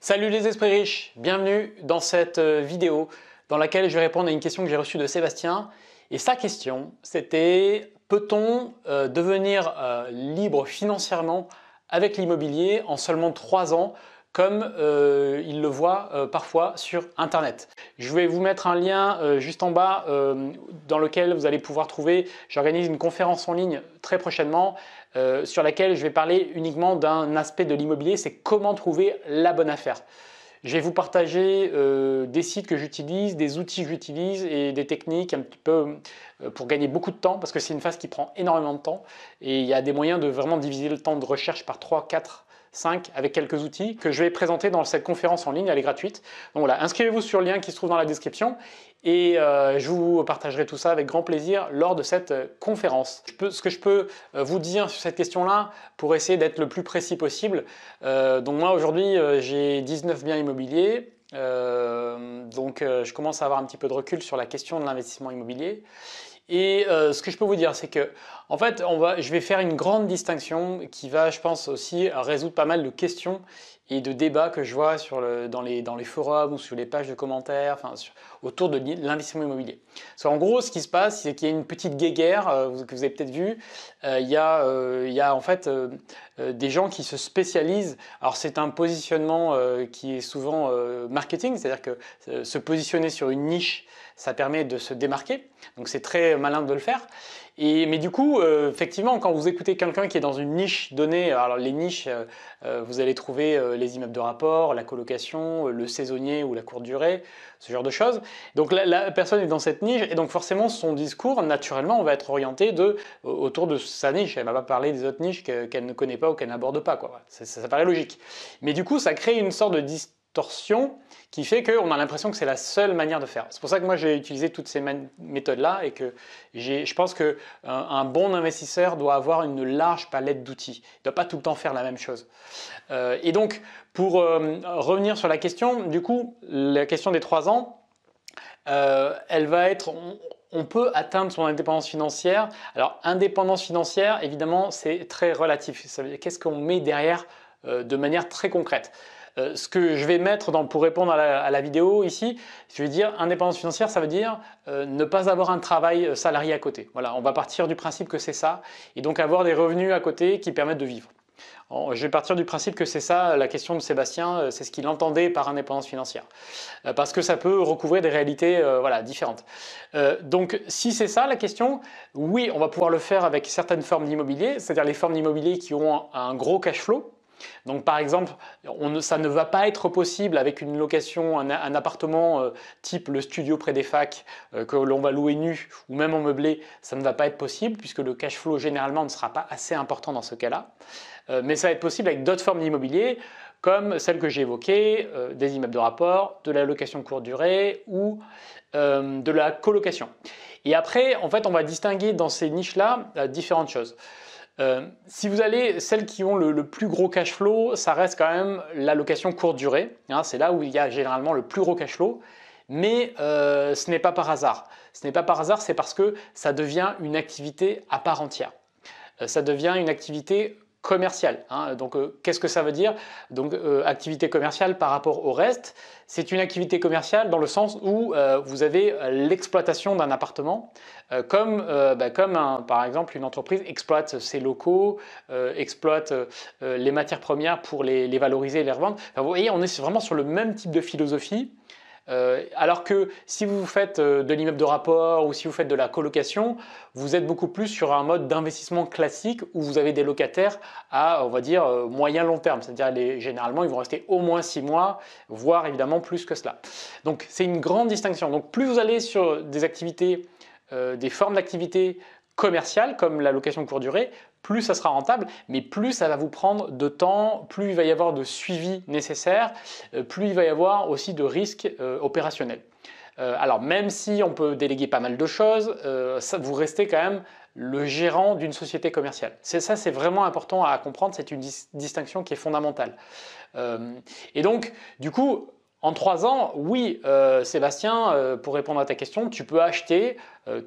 Salut les esprits riches, bienvenue dans cette vidéo dans laquelle je vais répondre à une question que j'ai reçue de Sébastien. Et sa question, c'était peut-on devenir libre financièrement avec l'immobilier en seulement 3 ans comme il le voit parfois sur Internet. Je vais vous mettre un lien juste en bas dans lequel vous allez pouvoir trouver, j'organise une conférence en ligne très prochainement sur laquelle je vais parler uniquement d'un aspect de l'immobilier, c'est comment trouver la bonne affaire. Je vais vous partager des sites que j'utilise, des outils que j'utilise et des techniques un petit peu pour gagner beaucoup de temps parce que c'est une phase qui prend énormément de temps et il y a des moyens de vraiment diviser le temps de recherche par 3, 4, 5 avec quelques outils que je vais présenter dans cette conférence en ligne, elle est gratuite. Donc voilà, inscrivez-vous sur le lien qui se trouve dans la description et je vous partagerai tout ça avec grand plaisir lors de cette conférence. Ce que je peux vous dire sur cette question-là pour essayer d'être le plus précis possible. Donc moi aujourd'hui j'ai 19 biens immobiliers. Je commence à avoir un petit peu de recul sur la question de l'investissement immobilier. Et ce que je peux vous dire, c'est que en fait, je vais faire une grande distinction qui va, je pense, aussi résoudre pas mal de questions et de débats que je vois dans les forums ou sur les pages de commentaires, autour de l'investissement immobilier. Parce qu'en gros, ce qui se passe, c'est qu'il y a une petite guéguerre que vous avez peut-être vu. Il y a en fait des gens qui se spécialisent. Alors c'est un positionnement qui est souvent marketing, c'est-à-dire que se positionner sur une niche, ça permet de se démarquer. Donc c'est très malin de le faire. Mais du coup, effectivement, quand vous écoutez quelqu'un qui est dans une niche donnée, alors les niches, vous allez trouver les immeubles de rapport, la colocation, le saisonnier ou la courte durée, ce genre de choses. Donc la personne est dans cette niche et donc forcément son discours, naturellement, va être orienté autour de sa niche. Elle ne va pas parler des autres niches qu'elle ne connaît pas ou qu'elle n'aborde pas, quoi. Ça paraît logique. Mais du coup, ça crée une sorte de distorsion qui fait qu'on a l'impression que c'est la seule manière de faire. C'est pour ça que moi j'ai utilisé toutes ces méthodes-là et que je pense qu'un bon investisseur doit avoir une large palette d'outils. Il ne doit pas tout le temps faire la même chose. Et donc, pour revenir sur la question, du coup, la question des 3 ans, elle va être... On peut atteindre son indépendance financière. Alors, indépendance financière, évidemment, c'est très relatif. Ça veut dire qu'est-ce qu'on met derrière de manière très concrète. Ce que je vais mettre pour répondre à la vidéo ici, je vais dire indépendance financière, ça veut dire ne pas avoir un travail salarié à côté. Voilà, on va partir du principe que c'est ça, et donc avoir des revenus à côté qui permettent de vivre. Je vais partir du principe que c'est ça la question de Sébastien, c'est ce qu'il entendait par indépendance financière. Parce que ça peut recouvrir des réalités différentes. Donc si c'est ça la question, oui, on va pouvoir le faire avec certaines formes d'immobilier, c'est-à-dire les formes d'immobilier qui ont un gros cash flow. Donc par exemple, ça ne va pas être possible avec une location, un appartement type le studio près des facs que l'on va louer nu ou même en meublé, ça ne va pas être possible puisque le cash flow généralement ne sera pas assez important dans ce cas-là. Mais ça va être possible avec d'autres formes d'immobilier comme celles que j'ai évoquées, des immeubles de rapport, de la location courte durée ou de la colocation. Et après, en fait, on va distinguer dans ces niches-là différentes choses. Si vous allez, celles qui ont le plus gros cash flow, ça reste quand même la location courte durée. Hein, c'est là où il y a généralement le plus gros cash flow. Mais ce n'est pas par hasard. Ce n'est pas par hasard, c'est parce que ça devient une activité à part entière. Ça devient une activité commerciale. Hein. Donc, qu'est-ce que ça veut dire? Donc, activité commerciale par rapport au reste, c'est une activité commerciale dans le sens où vous avez l'exploitation d'un appartement, comme par exemple une entreprise exploite ses locaux, exploite les matières premières pour les valoriser et les revendre. Enfin, vous voyez, on est vraiment sur le même type de philosophie. Alors que si vous faites de l'immeuble de rapport ou si vous faites de la colocation, vous êtes beaucoup plus sur un mode d'investissement classique où vous avez des locataires à, on va dire, moyen-long terme. C'est-à-dire généralement, ils vont rester au moins 6 mois, voire évidemment plus que cela. Donc c'est une grande distinction. Donc plus vous allez sur des activités, des formes d'activités commerciales comme la location courte durée, plus ça sera rentable, mais plus ça va vous prendre de temps, plus il va y avoir de suivi nécessaire, plus il va y avoir aussi de risques opérationnels. Alors même si on peut déléguer pas mal de choses, vous restez quand même le gérant d'une société commerciale. Ça, c'est vraiment important à comprendre, c'est une distinction qui est fondamentale. Et donc, du coup, En 3 ans, oui, Sébastien, pour répondre à ta question, tu peux acheter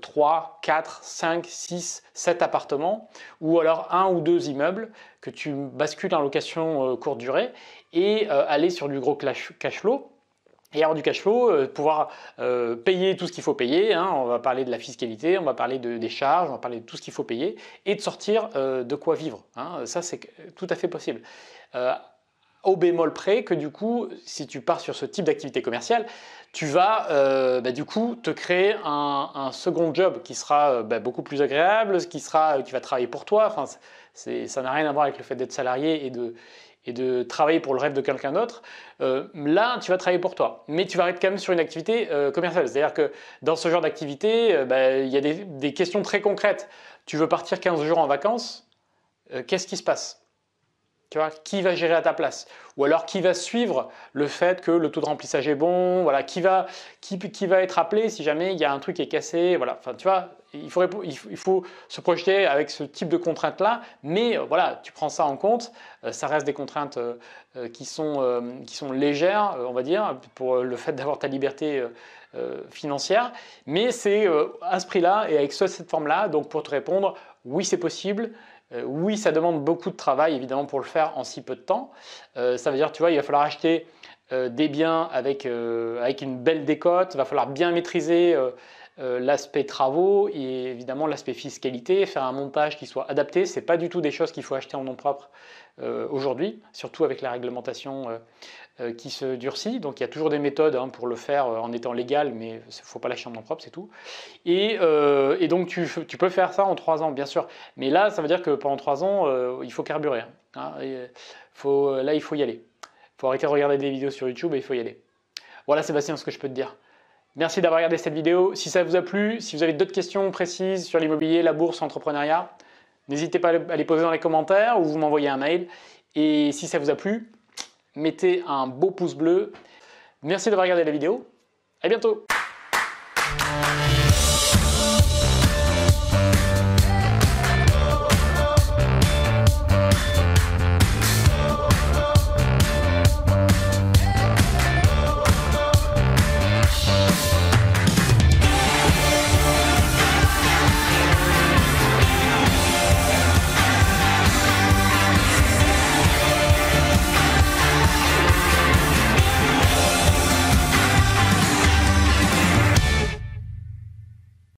3, 4, 5, 6, 7 appartements ou alors 1 ou 2 immeubles que tu bascules en location courte durée et aller sur du gros cash flow. Et avoir du cash flow, pouvoir payer tout ce qu'il faut payer, hein, on va parler de la fiscalité, on va parler des charges, on va parler de tout ce qu'il faut payer et de sortir de quoi vivre. Hein. Ça, c'est tout à fait possible. Au bémol près que du coup, si tu pars sur ce type d'activité commerciale, tu vas du coup te créer un second job qui sera beaucoup plus agréable, qui va travailler pour toi. Enfin, ça n'a rien à voir avec le fait d'être salarié et de travailler pour le rêve de quelqu'un d'autre. Là, tu vas travailler pour toi, mais tu vas être quand même sur une activité commerciale. C'est-à-dire que dans ce genre d'activité, il y a des questions très concrètes. Tu veux partir 15 jours en vacances, qu'est-ce qui se passe? Tu vois, qui va gérer à ta place? Ou alors qui va suivre le fait que le taux de remplissage est bon? Voilà, qui va être appelé si jamais il y a un truc qui est cassé? Voilà, enfin, tu vois, il faut se projeter avec ce type de contraintes-là, mais voilà, tu prends ça en compte. Ça reste des contraintes qui sont légères, on va dire, pour le fait d'avoir ta liberté financière, mais c'est à ce prix-là et avec cette forme-là. Donc pour te répondre, oui, c'est possible. Oui, ça demande beaucoup de travail évidemment pour le faire en si peu de temps. Ça veut dire, tu vois, il va falloir acheter des biens avec une belle décote, il va falloir bien maîtriser l'aspect travaux et évidemment l'aspect fiscalité, faire un montage qui soit adapté. Ce n'est pas du tout des choses qu'il faut acheter en nom propre aujourd'hui, surtout avec la réglementation qui se durcit. Donc il y a toujours des méthodes pour le faire en étant légal, mais il ne faut pas lâcher en nom propre, c'est tout. Et donc tu peux faire ça en 3 ans, bien sûr. Mais là, ça veut dire que pendant 3 ans, il faut carburer. Hein. Là, il faut y aller. Il faut arrêter de regarder des vidéos sur YouTube et il faut y aller. Voilà Sébastien, ce que je peux te dire. Merci d'avoir regardé cette vidéo. Si ça vous a plu, si vous avez d'autres questions précises sur l'immobilier, la bourse, l'entrepreneuriat, n'hésitez pas à les poser dans les commentaires ou vous m'envoyez un mail. Et si ça vous a plu, mettez un beau pouce bleu. Merci d'avoir regardé la vidéo. À bientôt.